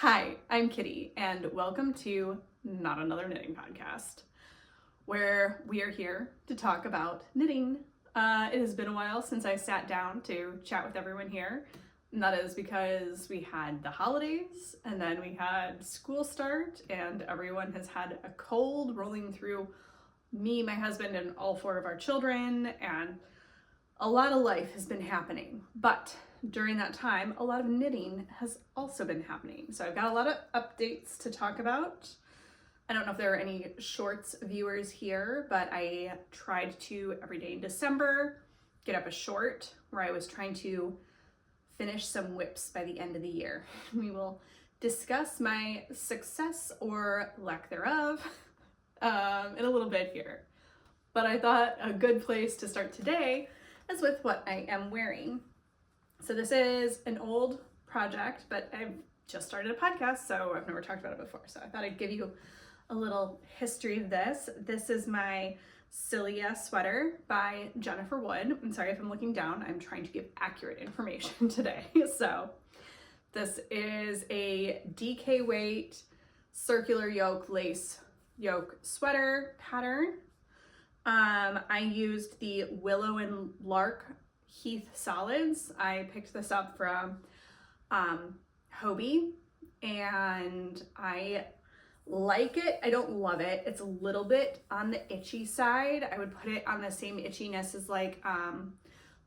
Hi, I'm Kitty, and welcome to Not Another Knitting Podcast, where we are here to talk about knitting. It has been a while since I sat down to chat with everyone here, and that is because we had the holidays, and then we had school start, and everyone has had a cold rolling through me, my husband, and all four of our children, and a lot of life has been happening. But during that time, a lot of knitting has also been happening. So I've got a lot of updates to talk about. I don't know if there are any shorts viewers here, but I tried to, every day in December, get up a short where I was trying to finish some whips by the end of the year. We will discuss my success or lack thereof in a little bit here. But I thought a good place to start today is with what I am wearing. So this is an old project, but I've just started a podcast, so I've never talked about it before. So I thought I'd give you a little history of this. This is my Cilia sweater by Jennifer Wood. I'm sorry if I'm looking down. I'm trying to give accurate information today. So this is a DK weight circular yoke lace yoke sweater pattern. I used the Willow and Lark Heath solids. I picked this up from Hobie, and I like it. I don't love it. It's a little bit on the itchy side. I would put it on the same itchiness as like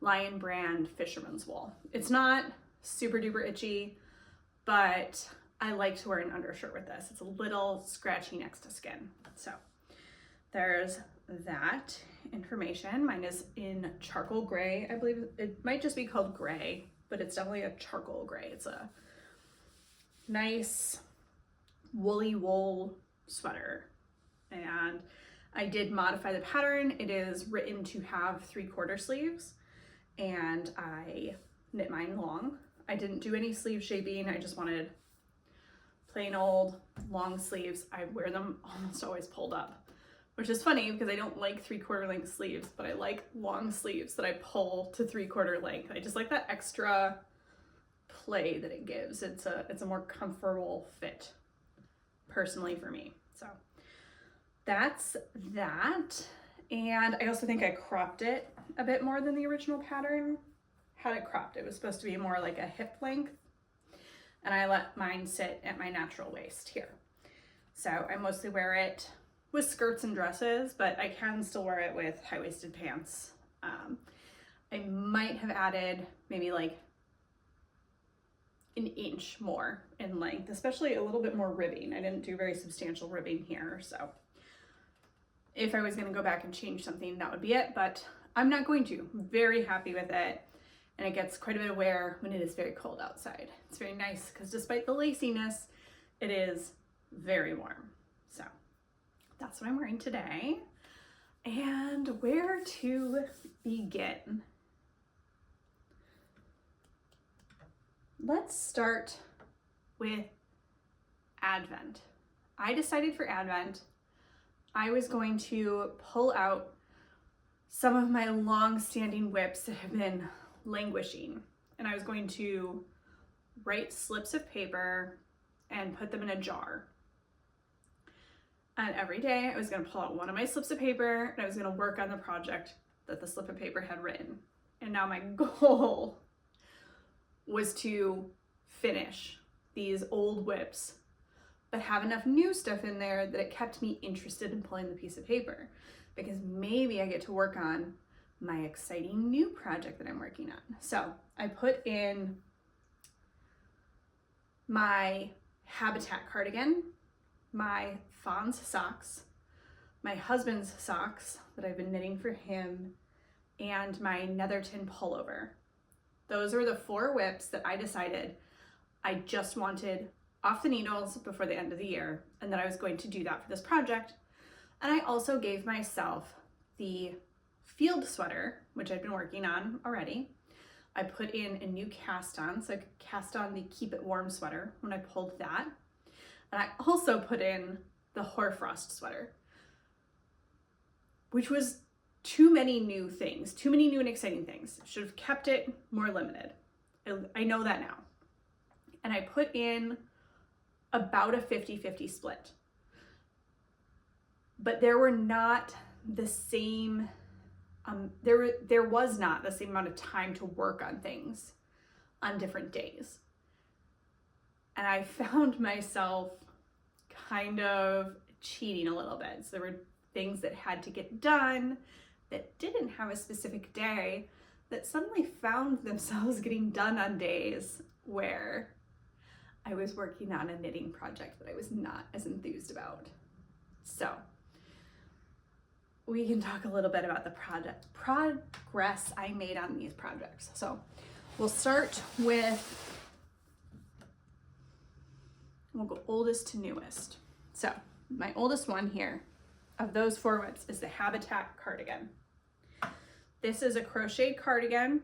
Lion Brand Fisherman's Wool. It's not super duper itchy, but I like to wear an undershirt with this. It's a little scratchy next to skin. So there's that information. Mine is in charcoal gray. I believe it might just be called gray, but it's definitely a charcoal gray. It's a nice woolly wool sweater, and I did modify the pattern. It is written to have 3/4 sleeves, and I knit mine long. I didn't do any sleeve shaping. I just wanted plain old long sleeves. I wear them almost always pulled up, which is funny because I don't like 3/4 length sleeves, but I like long sleeves that I pull to 3/4 length. I just like that extra play that it gives. It's a more comfortable fit personally for me. So that's that. And I also think I cropped it a bit more than the original pattern had it cropped. It was supposed to be more like a hip length, and I let mine sit at my natural waist here. So I mostly wear it with skirts and dresses, but I can still wear it with high-waisted pants. I might have added maybe like an inch more in length, especially a little bit more ribbing. I didn't do very substantial ribbing here, so if I was gonna go back and change something, that would be it, but I'm not going to. I'm very happy with it, and it gets quite a bit of wear when it is very cold outside. It's very nice because despite the laciness, it is very warm. So that's what I'm wearing today. And where to begin? Let's start with Advent. I decided for Advent, I was going to pull out some of my long-standing whips that have been languishing, and I was going to write slips of paper and put them in a jar. And every day I was going to pull out one of my slips of paper, and I was going to work on the project that the slip of paper had written. And now my goal was to finish these old whips, but have enough new stuff in there that it kept me interested in pulling the piece of paper, because maybe I get to work on my exciting new project that I'm working on. So I put in my Habitat cardigan, my Fawn's socks, my husband's socks that I've been knitting for him, and my Netherton pullover. Those are the 4 whips that I decided I just wanted off the needles before the end of the year, and that I was going to do that for this project. And I also gave myself the field sweater, which I've been working on already. I put in a new cast on, so I could cast on the Keep It Warm sweater when I pulled that. And I also put in the Hoarfrost sweater, which was too many new things, too many new and exciting things. Should have kept it more limited. I know that now. And I put in about a 50-50 split. But there were not the same, there was not the same amount of time to work on things on different days. And I found myself kind of cheating a little bit. So there were things that had to get done that didn't have a specific day that suddenly found themselves getting done on days where I was working on a knitting project that I was not as enthused about. So we can talk a little bit about the progress I made on these projects. So we'll start with, we'll go oldest to newest. So my oldest one here of those 4 whips is the Habitat cardigan. This is a crocheted cardigan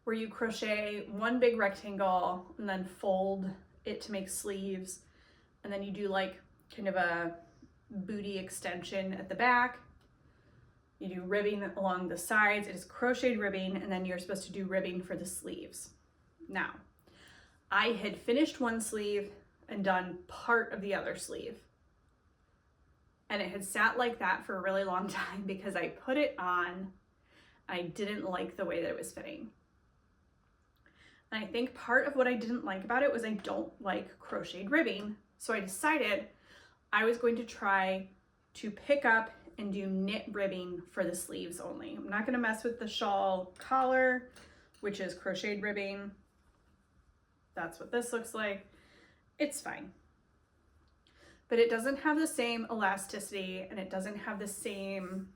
where you crochet one big rectangle and then fold it to make sleeves. And then you do like kind of a booty extension at the back. You do ribbing along the sides. It is crocheted ribbing, and then you're supposed to do ribbing for the sleeves. Now, I had finished one sleeve and done part of the other sleeve. And it had sat like that for a really long time because I put it on. I didn't like the way that it was fitting. And I think part of what I didn't like about it was I don't like crocheted ribbing. So I decided I was going to try to pick up and do knit ribbing for the sleeves only. I'm not gonna mess with the shawl collar, which is crocheted ribbing. That's what this looks like. It's fine. But it doesn't have the same elasticity and it doesn't have the same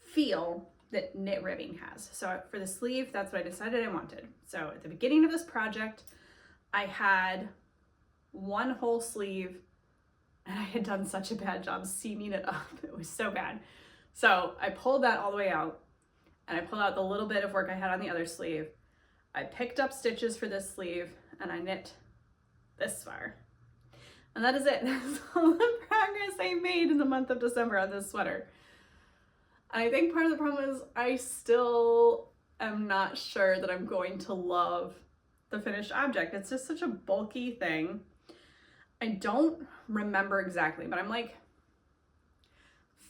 feel that knit ribbing has. So for the sleeve, that's what I decided I wanted. So at the beginning of this project, I had one whole sleeve and I had done such a bad job seaming it up. It was so bad. So I pulled that all the way out and I pulled out the little bit of work I had on the other sleeve. I picked up stitches for this sleeve and I knit this far. And that is it. That's all the progress I made in the month of December on this sweater. And I think part of the problem is I still am not sure that I'm going to love the finished object. It's just such a bulky thing. I don't remember exactly, but I'm like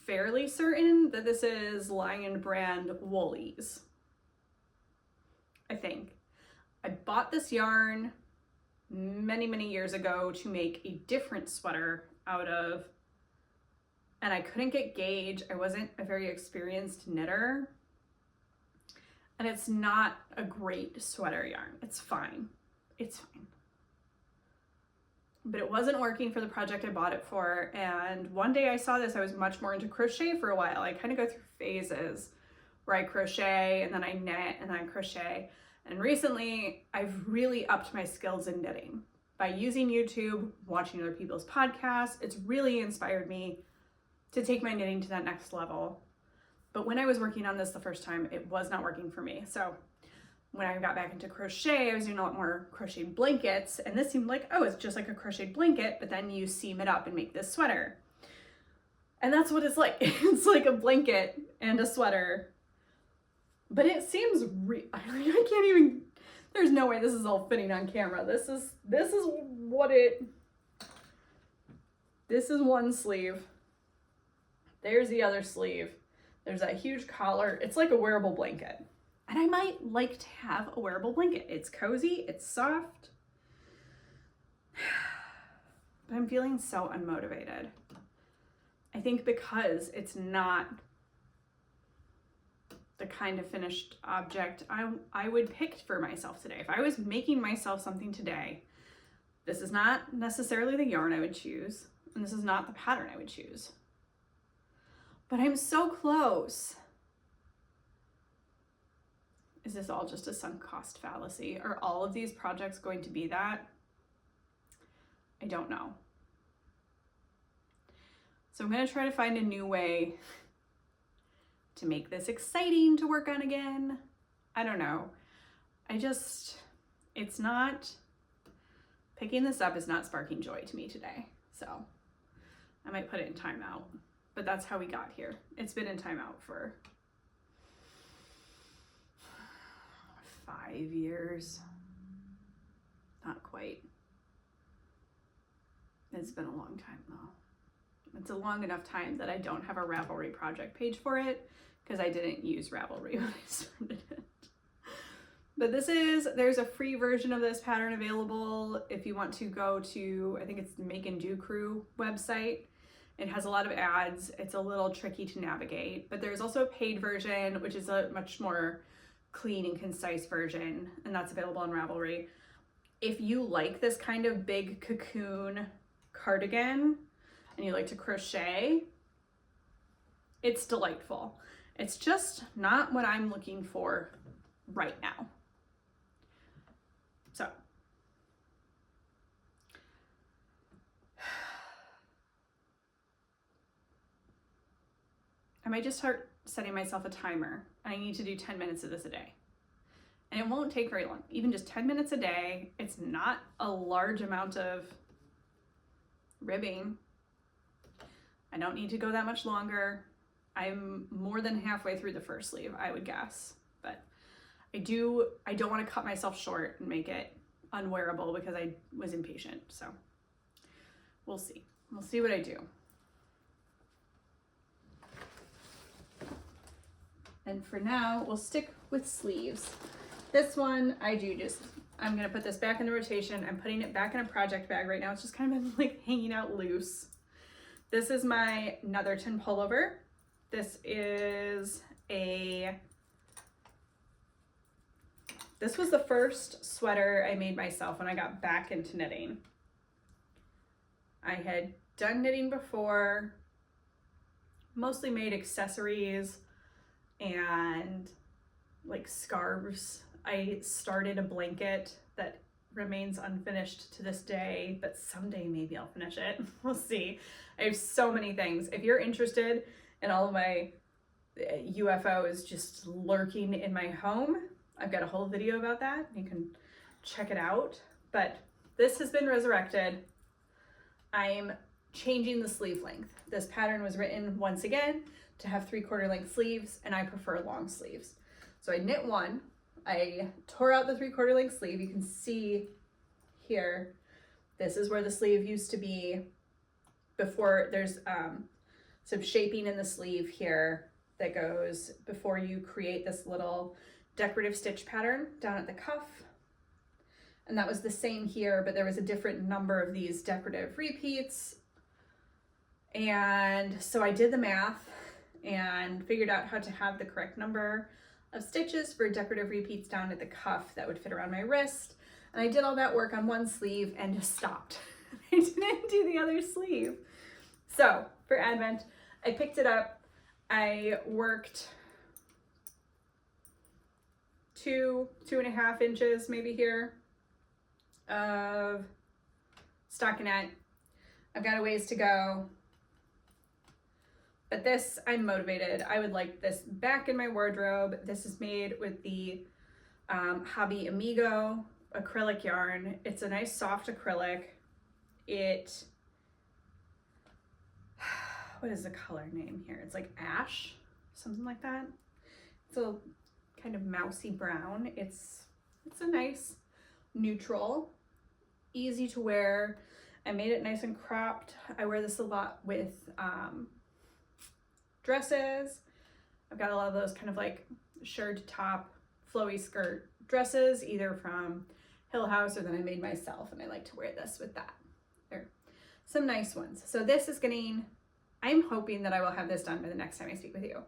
fairly certain that this is Lion brand Woolies. I think. I bought this yarn many, many years ago to make a different sweater out of, and I couldn't get gauge. I wasn't a very experienced knitter. And it's not a great sweater yarn. It's fine. It's fine. But it wasn't working for the project I bought it for. And one day I saw this, I was much more into crochet for a while. I kind of go through phases where I crochet and then I knit and then I crochet. And recently I've really upped my skills in knitting by using YouTube, watching other people's podcasts. It's really inspired me to take my knitting to that next level. But when I was working on this the first time, it was not working for me. So when I got back into crochet, I was doing a lot more crocheted blankets, and this seemed like, oh, it's just like a crocheted blanket, but then you seam it up and make this sweater. And that's what it's like. It's like a blanket and a sweater, but it seems I can't even, there's no way this is all fitting on camera. This is one sleeve. There's the other sleeve. There's that huge collar. It's like a wearable blanket. And I might like to have a wearable blanket. It's cozy, it's soft. But I'm feeling so unmotivated. I think because it's not the kind of finished object I would pick for myself today. If I was making myself something today, this is not necessarily the yarn I would choose, and this is not the pattern I would choose. But I'm so close. Is this all just a sunk cost fallacy? Are all of these projects going to be that? I don't know. So I'm going to try to find a new way to make this exciting to work on again. I don't know. It's not, picking this up is not sparking joy to me today. So I might put it in timeout, but that's how we got here. It's been in timeout for 5 years. Not quite. It's been a long time though. It's a long enough time that I don't have a Ravelry project page for it because I didn't use Ravelry when I started it. But there's a free version of this pattern available if you want to go to, I think it's Make and Do Crew website. It has a lot of ads. It's a little tricky to navigate, but there's also a paid version, which is a much more clean and concise version, and that's available on Ravelry. If you like this kind of big cocoon cardigan and you like to crochet, it's delightful. It's just not what I'm looking for right now. So I might just start setting myself a timer, and I need to do 10 minutes of this a day. And it won't take very long, even just 10 minutes a day. It's not a large amount of ribbing. I don't need to go that much longer. I'm more than halfway through the first sleeve, I would guess. But I don't want to cut myself short and make it unwearable because I was impatient. So we'll see. We'll see what I do. And for now, we'll stick with sleeves. This one, I'm gonna put this back in the rotation. I'm putting it back in a project bag right now. It's just kind of been like hanging out loose. This is my Netherton pullover. This was the first sweater I made myself when I got back into knitting. I had done knitting before, mostly made accessories and like scarves. I started a blanket that remains unfinished to this day, but someday maybe I'll finish it. We'll see. I have so many things. If you're interested in all of my UFOs just lurking in my home, I've got a whole video about that. You can check it out. But this has been resurrected. I'm changing the sleeve length. This pattern was written once again to have 3/4 length sleeves, and I prefer long sleeves. So I knit one, I tore out the 3/4 length sleeve. You can see here, this is where the sleeve used to be before. There's some shaping in the sleeve here that goes before you create this little decorative stitch pattern down at the cuff. And that was the same here, but there was a different number of these decorative repeats. And so I did the math and figured out how to have the correct number of stitches for decorative repeats down at the cuff that would fit around my wrist. And I did all that work on one sleeve and just stopped. I didn't do the other sleeve. So for Advent, I picked it up. I worked 2.5 inches maybe here of stockinette. I've got a ways to go. But this, I'm motivated. I would like this back in my wardrobe. This is made with the Hobby Amigo acrylic yarn. It's a nice soft acrylic. What is the color name here? It's like ash, something like that. It's a kind of mousy brown. It's a nice neutral, easy to wear. I made it nice and cropped. I wear this a lot with dresses. I've got a lot of those kind of like shirred top, flowy skirt dresses, either from Hill House or that I made myself, and I like to wear this with that. There are some nice ones. So this is I'm hoping that I will have this done by the next time I speak with you.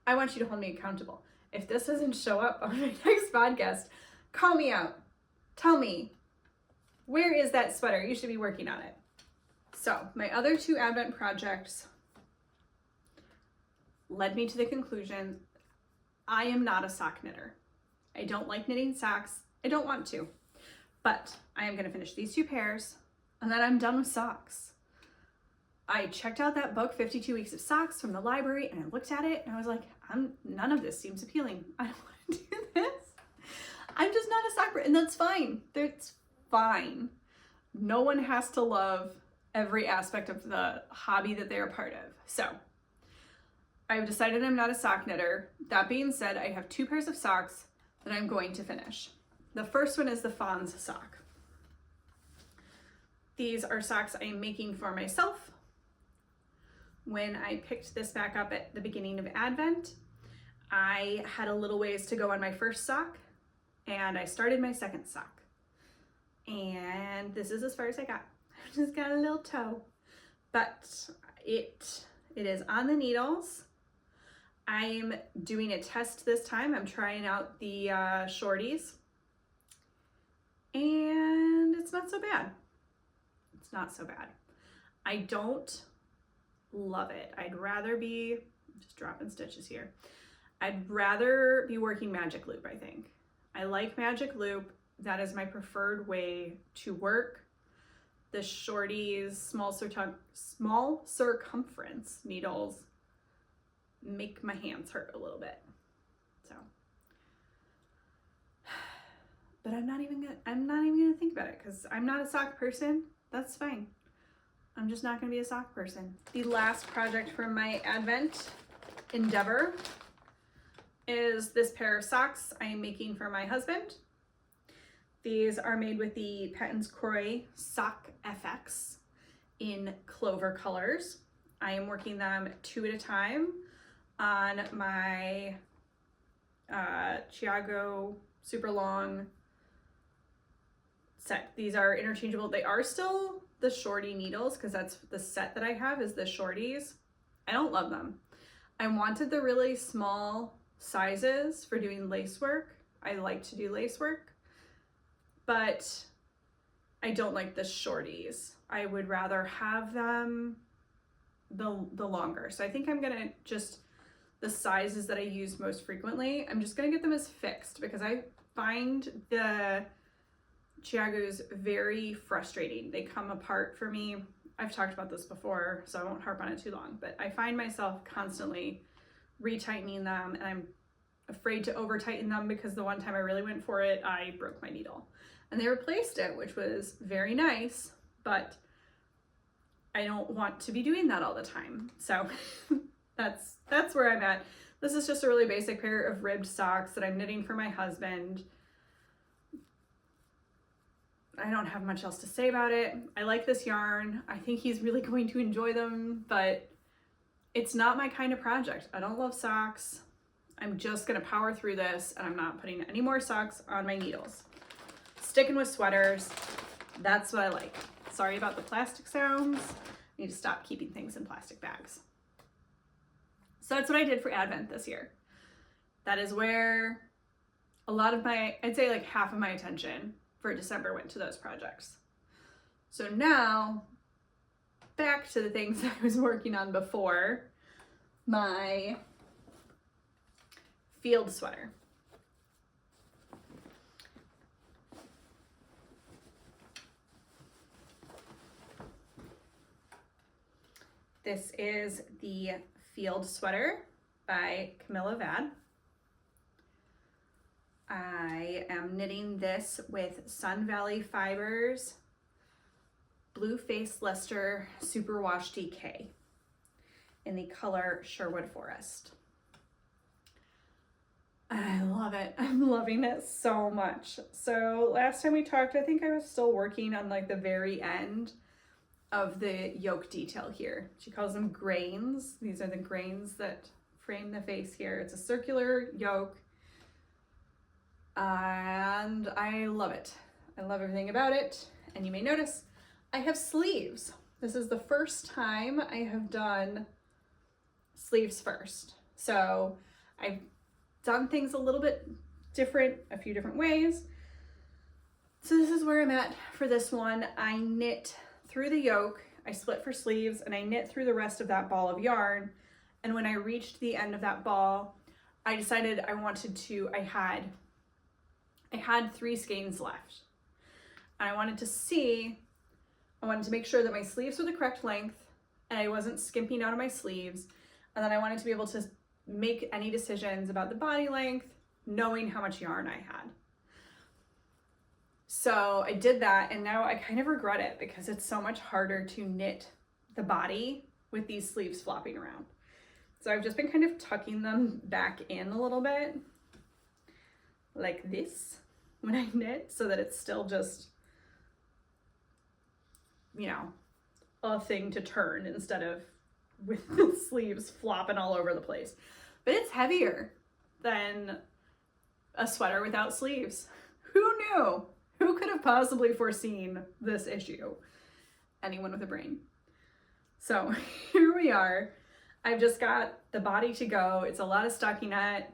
I want you to hold me accountable. If this doesn't show up on my next podcast, call me out. Tell me, where is that sweater? You should be working on it. So my other two Advent projects led me to the conclusion I am not a sock knitter. I don't like knitting socks. I don't want to, but I am going to finish these 2 pairs and then I'm done with socks. I checked out that book, 52 Weeks of Socks, from the library, and I looked at it and I was like, none of this seems appealing. I don't want to do this. I'm just not a sock person, and that's fine. That's fine. No one has to love every aspect of the hobby that they're a part of. So I've decided I'm not a sock knitter. That being said, I have 2 pairs of socks that I'm going to finish. The first one is the Fawn's sock. These are socks I am making for myself. When I picked this back up at the beginning of Advent, I had a little ways to go on my first sock, and I started my second sock. And this is as far as I got. I just got a little toe, but it is on the needles. I'm doing a test this time. I'm trying out the shorties, and it's not so bad. It's not so bad. I don't love it. I'd rather be, just dropping stitches here. I'd rather be working magic loop, I think. I like magic loop. That is my preferred way to work. The shorties, small circumference needles make my hands hurt a little bit. So, but I'm not even gonna think about it because I'm not a sock person. That's fine. I'm just not gonna be a sock person. The last project from my Advent endeavor is this pair of socks I am making for my husband. These are made with the Patton's Croix Sock FX in clover colors. I am working them 2 at a time on my Chiago super long set. These are interchangeable. They are still the shorty needles because that's the set that I have is the shorties. I don't love them. I wanted the really small sizes for doing lace work. I like to do lace work, but I don't like the shorties. I would rather have them the longer. So I think I'm gonna just, the sizes that I use most frequently, I'm just gonna get them as fixed because I find the Chiagos very frustrating. They come apart for me. I've talked about this before, so I won't harp on it too long, but I find myself constantly retightening them, and I'm afraid to over tighten them because the one time I really went for it, I broke my needle. And they replaced it, which was very nice, but I don't want to be doing that all the time. So that's where I'm at. This is just a really basic pair of ribbed socks that I'm knitting for my husband. I don't have much else to say about it. I like this yarn. I think he's really going to enjoy them, but it's not my kind of project. I don't love socks. I'm just gonna power through this, and I'm not putting any more socks on my needles. Sticking with sweaters, that's what I like. Sorry about the plastic sounds. I need to stop keeping things in plastic bags. So that's what I did for Advent this year. That is where a lot of my, I'd say like half of my attention for December went to those projects. So now, back to the things I was working on before, my field sweater. This is the field sweater by Camilla Vad. I am knitting this with Sun Valley Fibers Blue Face Leicester Superwash DK in the color Sherwood Forest. I love it. I'm loving it so much. So last time we talked, I think I was still working on like the very end of the yoke detail here. She calls them grains. These are the grains that frame the face here. It's a circular yoke, and I love it. I love everything about it. And you may notice I have sleeves. This is the first time I have done sleeves first. So I've done things a little bit different, a few different ways. So this is where I'm at for this one. I knit through the yoke, I split for sleeves, and I knit through the rest of that ball of yarn. And when I reached the end of that ball, I decided I wanted to, I had 3 skeins left. And I wanted to make sure that my sleeves were the correct length and I wasn't skimping out of my sleeves. And then I wanted to be able to make any decisions about the body length, knowing how much yarn I had. So I did that, and now I kind of regret it because it's so much harder to knit the body with these sleeves flopping around. So I've just been kind of tucking them back in a little bit like this when I knit, so that it's still just you know, a thing to turn instead of with the sleeves flopping all over the place. But it's heavier than a sweater without sleeves. Who knew? Who could have possibly foreseen this issue? Anyone with a brain. So here we are. I've just got the body to go. It's a lot of stockinette.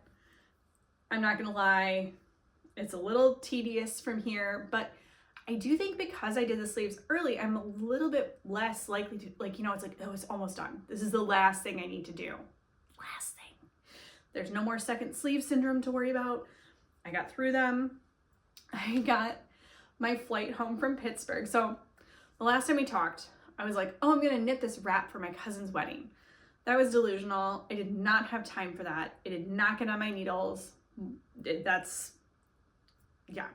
I'm not gonna lie, it's a little tedious from here, but I do think because I did the sleeves early, I'm a little bit less likely to, like, you know, it's like, oh, it's almost done. This is the last thing I need to do. Last thing. There's no more second sleeve syndrome to worry about. I got through them. I got my flight home from Pittsburgh. So the last time we talked, I was like, oh, I'm gonna knit this wrap for my cousin's wedding. That was delusional. I did not have time for that. I did not get on my needles. Yeah.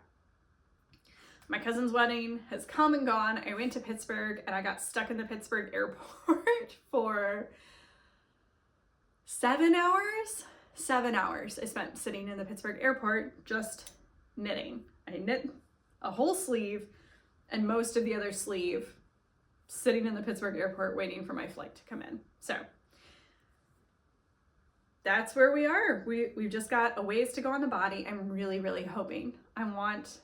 My cousin's wedding has come and gone. I went to Pittsburgh and I got stuck in the Pittsburgh airport for 7 hours. 7 hours I spent sitting in the Pittsburgh airport just knitting. I knit a whole sleeve and most of the other sleeve sitting in the Pittsburgh airport waiting for my flight to come in. So that's where we are. We've just got a ways to go on the body. I'm really, really hoping. I want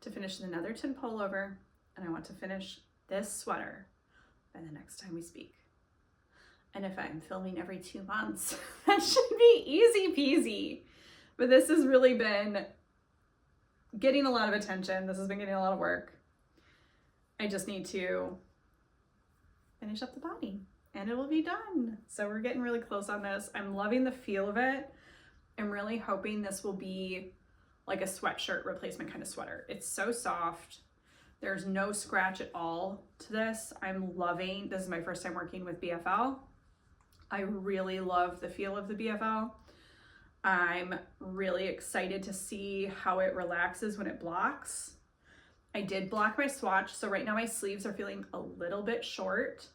to finish the Netherton pullover and I want to finish this sweater by the next time we speak. And if I'm filming every 2 months, that should be easy peasy. But this has really been getting a lot of attention. This has been getting a lot of work. I just need to finish up the body and it will be done. So we're getting really close on this. I'm loving the feel of it. I'm really hoping this will be like a sweatshirt replacement kind of sweater. It's so soft. There's no scratch at all to this. I'm loving, this is my first time working with BFL. I really love the feel of the BFL. I'm really excited to see how it relaxes when it blocks. I did block my swatch, so right now my sleeves are feeling a little bit short,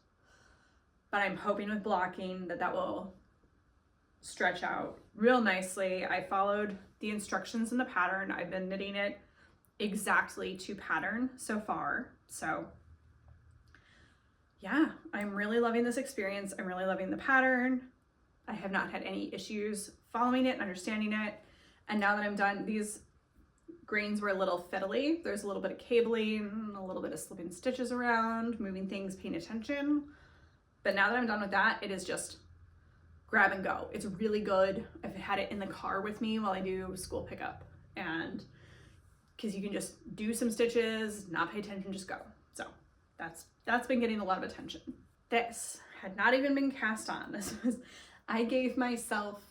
but I'm hoping with blocking that will stretch out real nicely. I followed the instructions in the pattern. I've been knitting it exactly to pattern so far. So yeah, I'm really loving this experience. I'm really loving the pattern. I have not had any issues following it and understanding it. And now that I'm done, these grains were a little fiddly. There's a little bit of cabling, a little bit of slipping stitches around, moving things, paying attention. But now that I'm done with that, it is just grab and go. It's really good. I've had it in the car with me while I do school pickup, and because you can just do some stitches, not pay attention, just go. So that's been getting a lot of attention. This had not even been cast on. I gave myself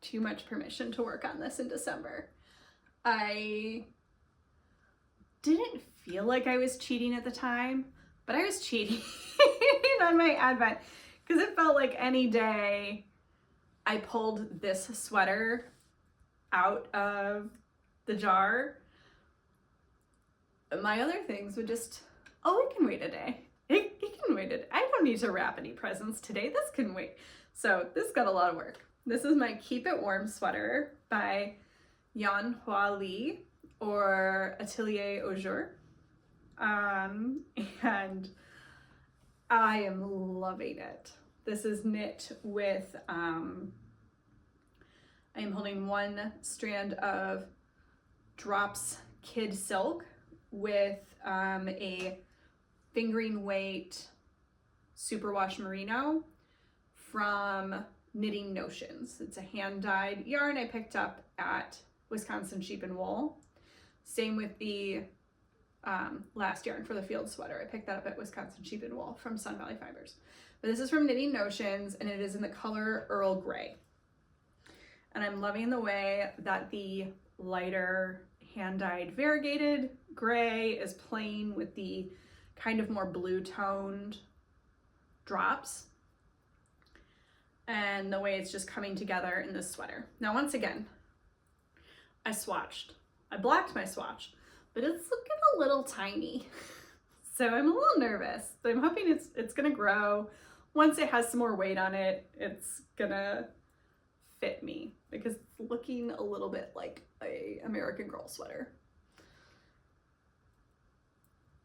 too much permission to work on this in December. I didn't feel like I was cheating at the time, but I was cheating on my advent because it felt like any day I pulled this sweater out of the jar, my other things would just, oh, it can wait a day. It can wait a day. I don't need to wrap any presents today. This can wait. So this got a lot of work. This is my Keep It Warm sweater by Yan Hua Lee or Atelier Au Jour. And I am loving it. This is knit with, I am holding one strand of Drops Kid Silk with a fingering weight superwash merino from Knitting Notions. It's a hand-dyed yarn I picked up at Wisconsin Sheep and Wool. Same with the last yarn for the field sweater. I picked that up at Wisconsin Sheep and Wool from Sun Valley Fibers. But this is from Knitting Notions, and it is in the color Earl Grey. And I'm loving the way that the lighter hand-dyed variegated gray is playing with the kind of more blue-toned drops, and the way it's just coming together in this sweater. Now, once again, I swatched. I blocked my swatch, but it's looking a little tiny. So I'm a little nervous, but I'm hoping it's gonna grow. Once it has some more weight on it, it's gonna fit me because it's looking a little bit like a American Girl sweater.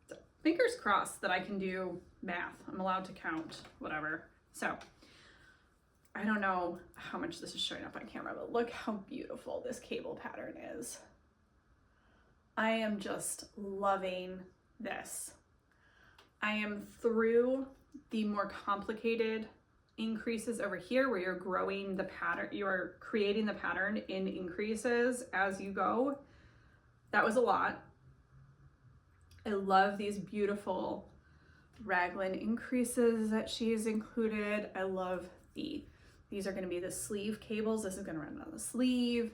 So fingers crossed that I can do math. I'm allowed to count, whatever. So I don't know how much this is showing up on camera, but look how beautiful this cable pattern is. I am just loving this. I am through the more complicated increases over here where you're growing the pattern, you're creating the pattern in increases as you go. That was a lot. I love these beautiful raglan increases that she's included. I love these are going to be the sleeve cables. This is going to run on the sleeve.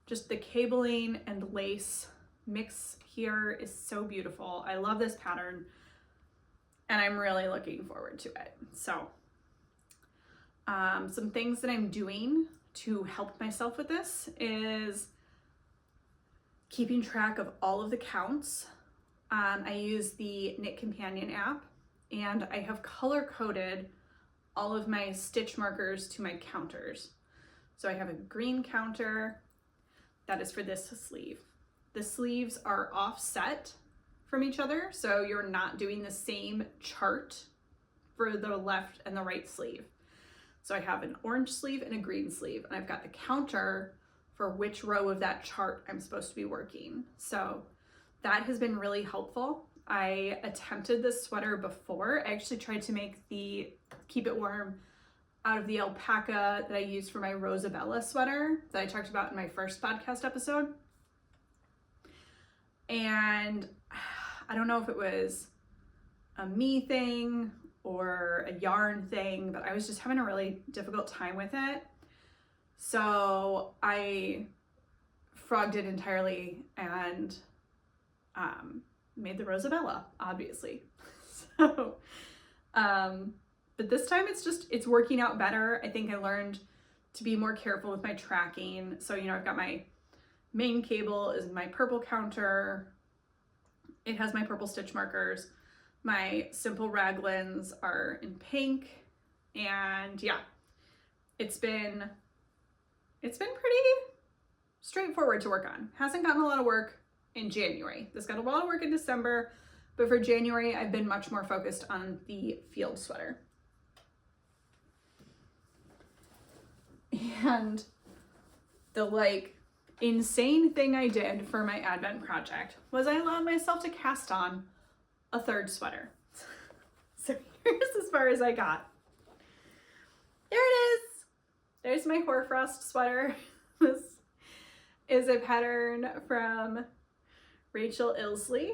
Just the cabling and lace mix here is so beautiful. I love this pattern and I'm really looking forward to it. So some things that I'm doing to help myself with this is keeping track of all of the counts. I use the Knit Companion app and I have color coded all of my stitch markers to my counters. So I have a green counter that is for this sleeve. The sleeves are offset from each other, so you're not doing the same chart for the left and the right sleeve. So I have an orange sleeve and a green sleeve, and I've got the counter for which row of that chart I'm supposed to be working. So that has been really helpful. I attempted this sweater before. I actually tried to make the Keep It Warm out of the alpaca that I used for my Rosabella sweater that I talked about in my first podcast episode. And I don't know if it was a me thing or a yarn thing, but I was just having a really difficult time with it. So I frogged it entirely and made the Rosabella, obviously. So, but this time it's working out better. I think I learned to be more careful with my tracking. So, you know, I've got my main cable is my purple counter. It has my purple stitch markers. My simple raglans are in pink. And yeah, it's been pretty straightforward to work on. Hasn't gotten a lot of work in January. This got a lot of work in December, but for January, I've been much more focused on the field sweater. And the insane thing I did for my Advent project was I allowed myself to cast on a third sweater. So here's as far as I got. There it is. There's my hoarfrost sweater. This is a pattern from Rachel Ilsley,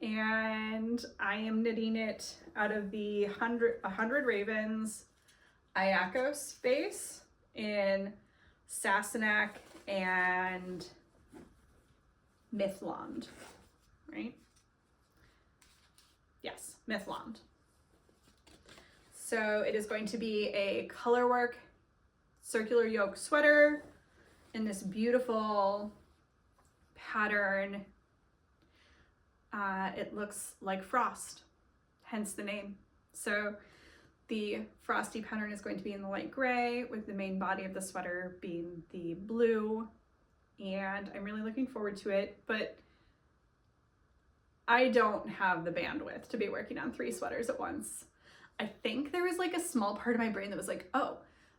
and I am knitting it out of the 100 Ravens Iacos base in Sassenach and Mythland, right? Yes, Mythland. So it is going to be a colorwork circular yoke sweater in this beautiful pattern. It looks like frost, hence the name. So the frosty pattern is going to be in the light gray with the main body of the sweater being the blue, and I'm really looking forward to it, but I don't have the bandwidth to be working on 3 sweaters at once. I think there was a small part of my brain that was like, oh,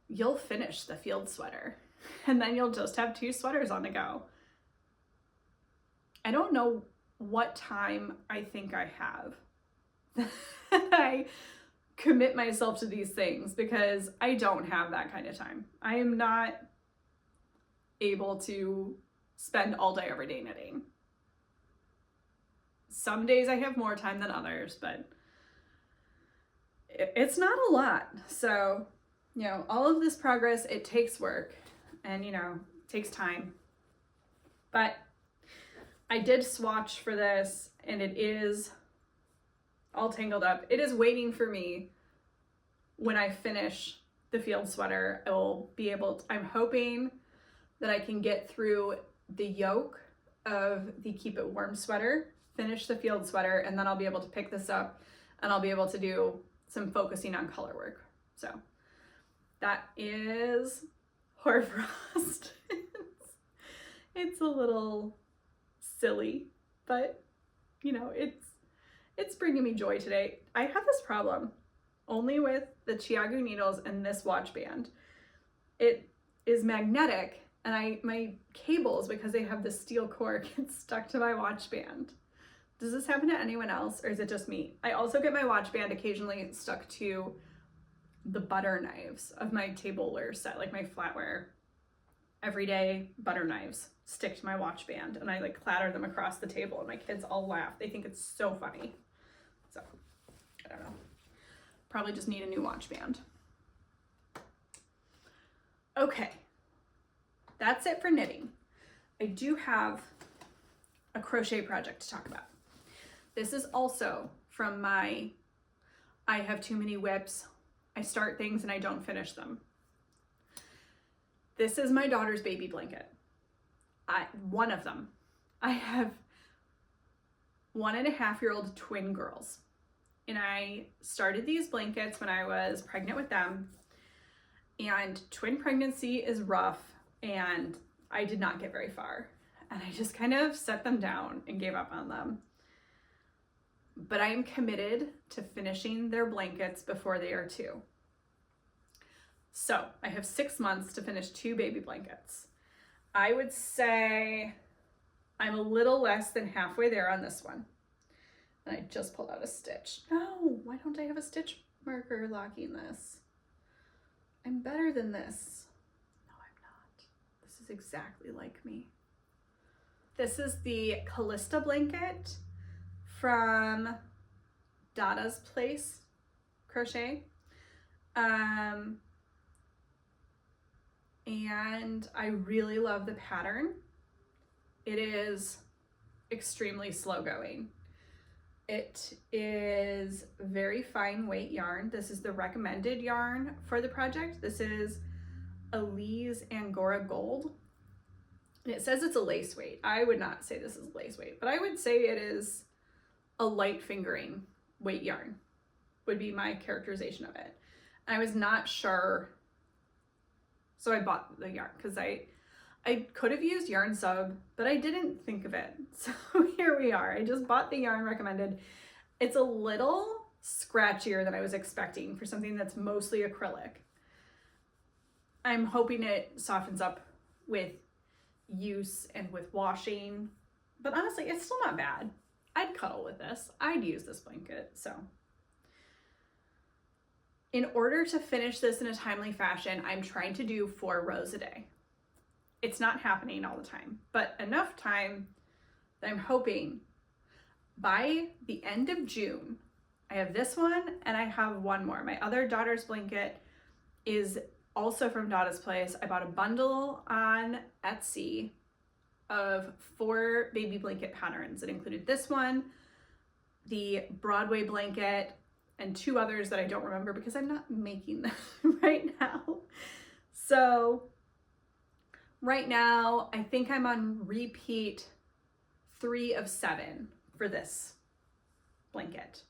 you'll finish the field sweater and then you'll just have 2 sweaters on the go. I don't know what time I think I have. I commit myself to these things because I don't have that kind of time. I am not able to spend all day every day knitting. Some days I have more time than others, but it's not a lot. So, you know, all of this progress, it takes work and, you know, it takes time. But I did swatch for this and it is all tangled up. It is waiting for me when I finish the field sweater. I will be able to, I'm hoping that I can get through the yoke of the Keep It Warm sweater, finish the field sweater, and then I'll be able to pick this up and I'll be able to do some focusing on color work. So that is Hoarfrost. It's a little silly, but you know, it's bringing me joy today. I have this problem only with the Chiagu needles and this watch band. It is magnetic, and my cables, because they have the steel core, get stuck to my watch band. Does this happen to anyone else, or is it just me? I also get my watch band occasionally stuck to the butter knives of my tableware set, like my flatware. Everyday butter knives stick to my watch band, and I like clatter them across the table, and my kids all laugh. They think it's so funny. So, I don't know. Probably just need a new watch band. Okay, that's it for knitting. I do have a crochet project to talk about. This is also from my I have too many whips. I start things and I don't finish them. This is my daughter's baby blanket. One of them. I have 1.5-year-old twin girls. And I started these blankets when I was pregnant with them. And twin pregnancy is rough, and I did not get very far. And I just kind of set them down and gave up on them. But I am committed to finishing their blankets before they are 2. So I have 6 months to finish 2 baby blankets. I would say I'm a little less than halfway there on this one. And I just pulled out a stitch. No, why don't I have a stitch marker locking this? I'm better than this. No, I'm not. This is exactly like me. This is the Callista blanket from Dada's Place Crochet. And I really love the pattern. It is extremely slow going. It is very fine weight yarn. This is the recommended yarn for the project. This is Elise Angora Gold. And it says it's a lace weight. I would not say this is lace weight, but I would say it is a light fingering weight yarn, would be my characterization of it. I was not sure, so I bought the yarn because I could have used Yarn Sub, but I didn't think of it. So here we are. I just bought the yarn recommended. It's a little scratchier than I was expecting for something that's mostly acrylic. I'm hoping it softens up with use and with washing, but honestly, it's still not bad. I'd cuddle with this. I'd use this blanket, so. In order to finish this in a timely fashion, I'm trying to do 4 rows a day. It's not happening all the time, but enough time that I'm hoping by the end of June, I have this one and I have one more. My other daughter's blanket is also from Dada's Place. I bought a bundle on Etsy of 4 baby blanket patterns. It included this one, the Broadway blanket, and 2 others that I don't remember because I'm not making them right now. So right now, I think I'm on repeat 3 of 7 for this blanket.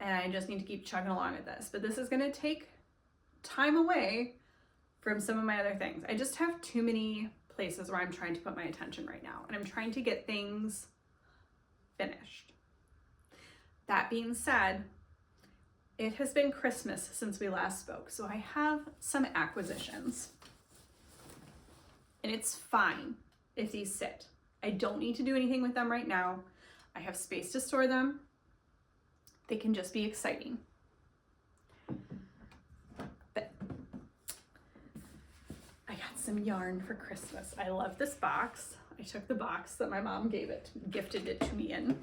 And I just need to keep chugging along with this. But this is gonna take time away from some of my other things. I just have too many places where I'm trying to put my attention right now. And I'm trying to get things finished. That being said, it has been Christmas since we last spoke. So I have some acquisitions. And it's fine if these sit. I don't need to do anything with them right now. I have space to store them. They can just be exciting. But I got some yarn for Christmas. I love this box. I took the box that my mom gifted it to me in.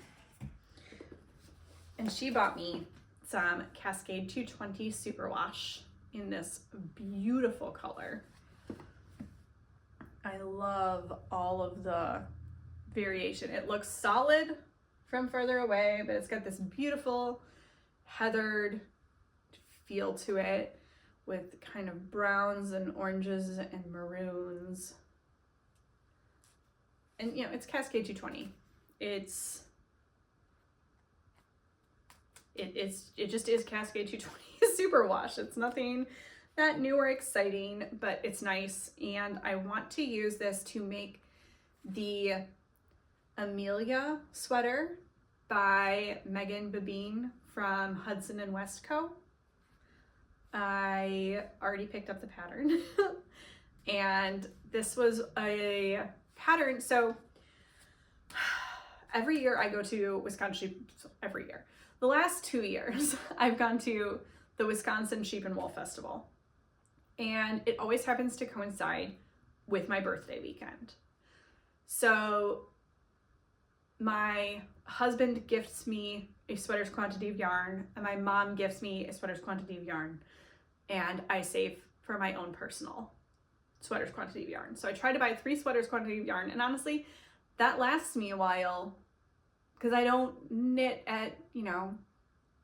And she bought me some Cascade 220 Superwash in this beautiful color. I love all of the variation. It looks solid from further away, but it's got this beautiful heathered feel to it with kind of browns and oranges and maroons. And you know, it's Cascade 220. It just is Cascade 220 Superwash. It's nothing that new or exciting, but it's nice. And I want to use this to make the Amelia sweater by Megan Babine from Hudson and Westco. I already picked up the pattern and this was a pattern. So every year I go to Wisconsin, every year. The last 2 years I've gone to the Wisconsin Sheep and Wool Festival, and it always happens to coincide with my birthday weekend. So my husband gifts me a sweater's quantity of yarn, and my mom gifts me a sweater's quantity of yarn, and I save for my own personal sweater's quantity of yarn. So I try to buy 3 sweaters quantity of yarn, and honestly, that lasts me a while because I don't knit at,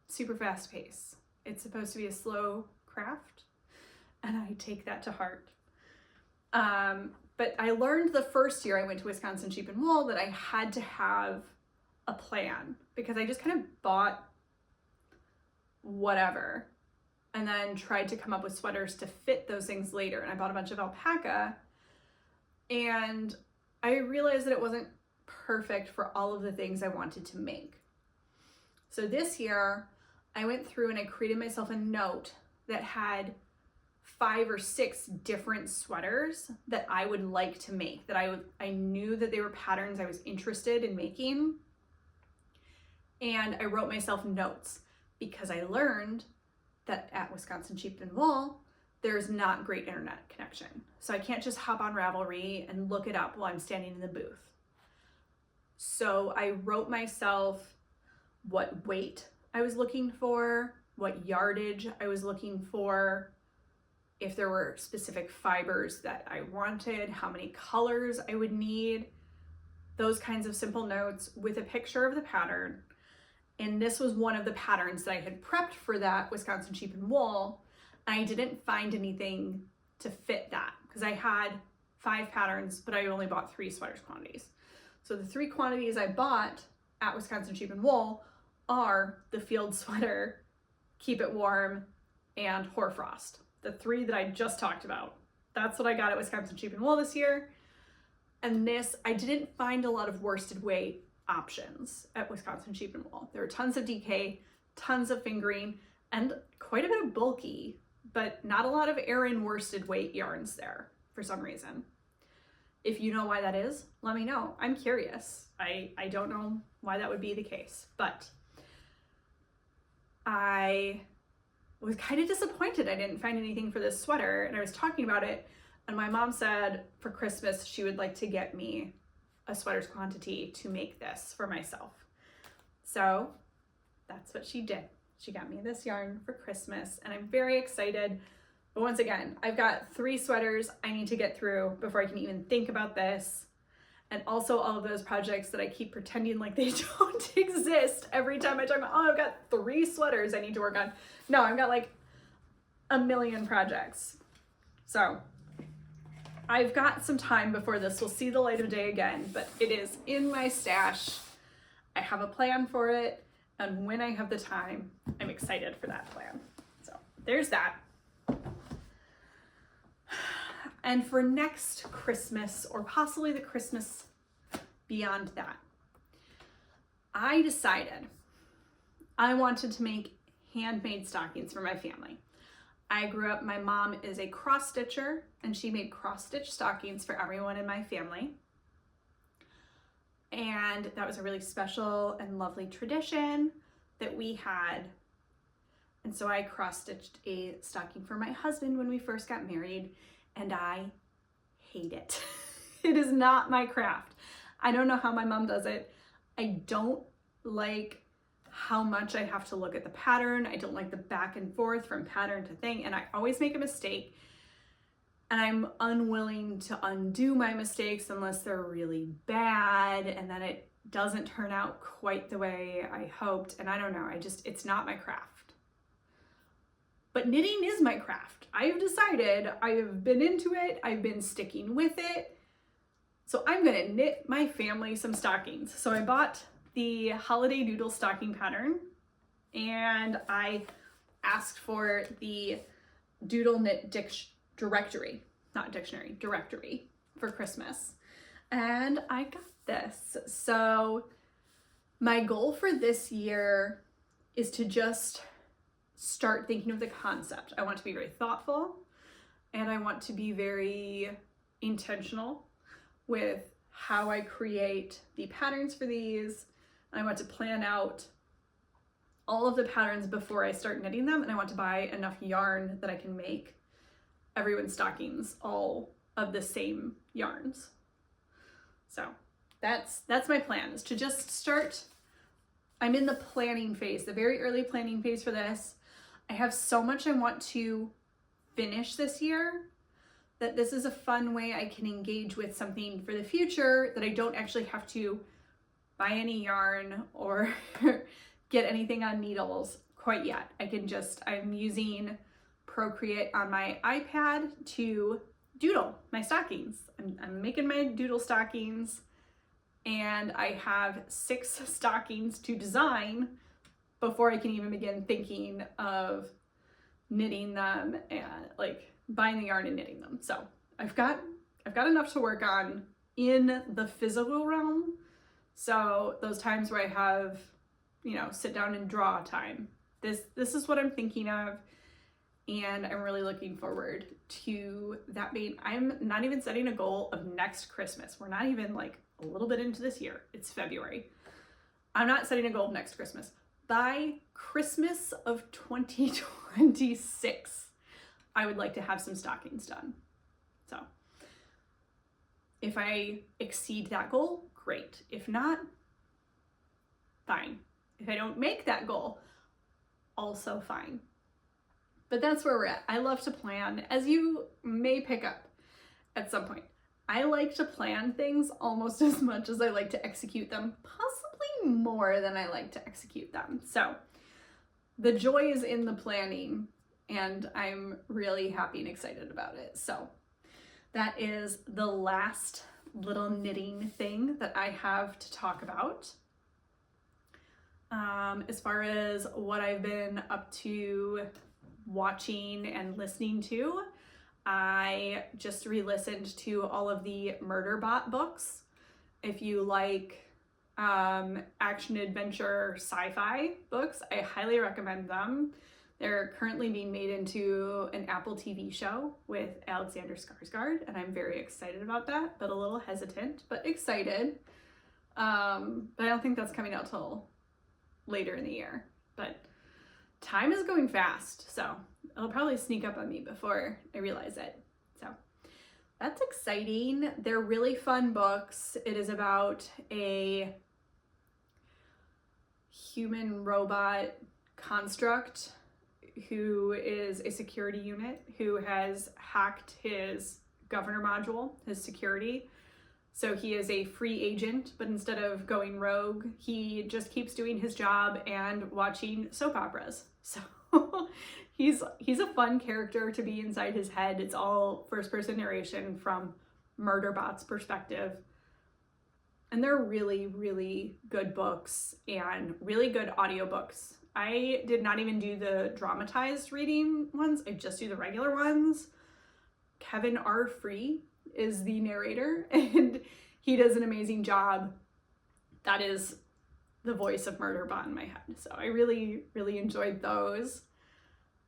super fast pace. It's supposed to be a slow craft, and I take that to heart. But I learned the first year I went to Wisconsin Sheep and Wool that I had to have a plan, because I just kind of bought whatever and then tried to come up with sweaters to fit those things later. And I bought a bunch of alpaca, and I realized that it wasn't perfect for all of the things I wanted to make. So this year I went through and I created myself a note that had 5 or 6 different sweaters that I would like to make, that I knew that they were patterns I was interested in making. And I wrote myself notes because I learned that at Wisconsin Sheep and Wool, there's not great internet connection. So I can't just hop on Ravelry and look it up while I'm standing in the booth. So I wrote myself what weight I was looking for, what yardage I was looking for, if there were specific fibers that I wanted, how many colors I would need, those kinds of simple notes with a picture of the pattern. And this was one of the patterns that I had prepped for that Wisconsin Sheep and Wool. I didn't find anything to fit that because I had 5 patterns, but I only bought 3 sweaters quantities. So the 3 quantities I bought at Wisconsin Sheep and Wool are the field sweater, keep it warm, and hoarfrost. The 3 that I just talked about. That's what I got at Wisconsin Sheep and Wool this year. And this, I didn't find a lot of worsted weight options at Wisconsin Sheep and Wool. There were tons of DK, tons of fingering, and quite a bit of bulky, but not a lot of Aran worsted weight yarns there for some reason. If you know why that is, let me know. I'm curious. I don't know why that would be the case, but I was kind of disappointed I didn't find anything for this sweater, and I was talking about it, and my mom said for Christmas she would like to get me a sweater's quantity to make this for myself. So that's what she did. She got me this yarn for Christmas, and I'm very excited. But once again, I've got 3 sweaters I need to get through before I can even think about this. And also all of those projects that I keep pretending like they don't exist every time I talk about, oh, I've got 3 sweaters I need to work on. No, I've got like a million projects. So I've got some time before this will see the light of day again, but it is in my stash. I have a plan for it, and when I have the time, I'm excited for that plan. So there's that. And for next Christmas, or possibly the Christmas beyond that, I decided I wanted to make handmade stockings for my family. I grew up, my mom is a cross stitcher, and she made cross stitch stockings for everyone in my family. And that was a really special and lovely tradition that we had. And so I cross stitched a stocking for my husband when we first got married, and I hate it. It is not my craft. I don't know how my mom does it. I don't like how much I have to look at the pattern. I don't like the back and forth from pattern to thing, and I always make a mistake, and I'm unwilling to undo my mistakes unless they're really bad, and then it doesn't turn out quite the way I hoped, and I don't know, it's not my craft. But knitting is my craft. I've decided, I have been into it, I've been sticking with it, so I'm gonna knit my family some stockings. So I bought the Holiday Doodle stocking pattern, and I asked for the Doodle Knit directory for Christmas, and I got this. So my goal for this year is to just start thinking of the concept. I want to be very thoughtful, and I want to be very intentional with how I create the patterns for these. I want to plan out all of the patterns before I start knitting them, and I want to buy enough yarn that I can make everyone's stockings all of the same yarns. So that's my plan, is to just start. I'm in the planning phase, the very early planning phase for this. I have so much I want to finish this year that this is a fun way I can engage with something for the future, that I don't actually have to buy any yarn or get anything on needles quite yet. I'm using Procreate on my iPad to doodle my stockings. I'm making my doodle stockings, and I have 6 stockings to design before I can even begin thinking of knitting them and like buying the yarn and knitting them. So I've got enough to work on in the physical realm. So those times where I have, sit down and draw time, this is what I'm thinking of, and I'm really looking forward to that being. I'm not even setting a goal of next Christmas. We're not even like a little bit into this year. It's February. I'm not setting a goal of next Christmas. By Christmas of 2026, I would like to have some stockings done. So if I exceed that goal, great. If not, fine. If I don't make that goal, also fine. But that's where we're at. I love to plan, as you may pick up at some point. I like to plan things almost as much as I like to execute them, possibly more than I like to execute them. So the joy is in the planning, and I'm really happy and excited about it. So that is the last little knitting thing that I have to talk about. As far as what I've been up to watching and listening to, I just re-listened to all of the Murderbot books. If you like action adventure sci-fi books, I highly recommend them. They're currently being made into an Apple TV show with Alexander Skarsgård, and I'm very excited about that, but a little hesitant, but excited. But I don't think that's coming out till later in the year. But time is going fast, so it'll probably sneak up on me before I realize it. So that's exciting. They're really fun books. It is about a human robot construct who is a security unit who has hacked his governor module, his security. So he is a free agent, but instead of going rogue, he just keeps doing his job and watching soap operas. So he's a fun character to be inside his head. It's all first-person narration from Murderbot's perspective. And they're really, really good books and really good audiobooks. I did not even do the dramatized reading ones. I just do the regular ones. Kevin R. Free is the narrator, and he does an amazing job. That is the voice of Murderbot in my head. So I really, really enjoyed those.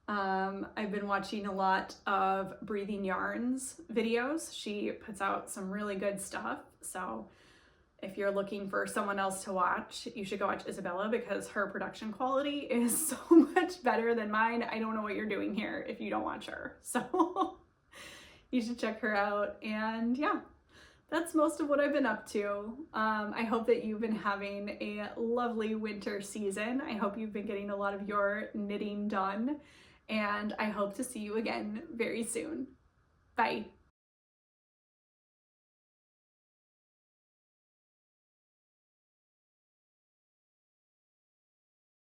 I've been watching a lot of Breathing Yarns videos. She puts out some really good stuff. So if you're looking for someone else to watch, you should go watch Isabella, because her production quality is so much better than mine. I don't know what you're doing here if you don't watch her. So you should check her out. And yeah, that's most of what I've been up to. I hope that you've been having a lovely winter season. I hope you've been getting a lot of your knitting done, and I hope to see you again very soon. Bye.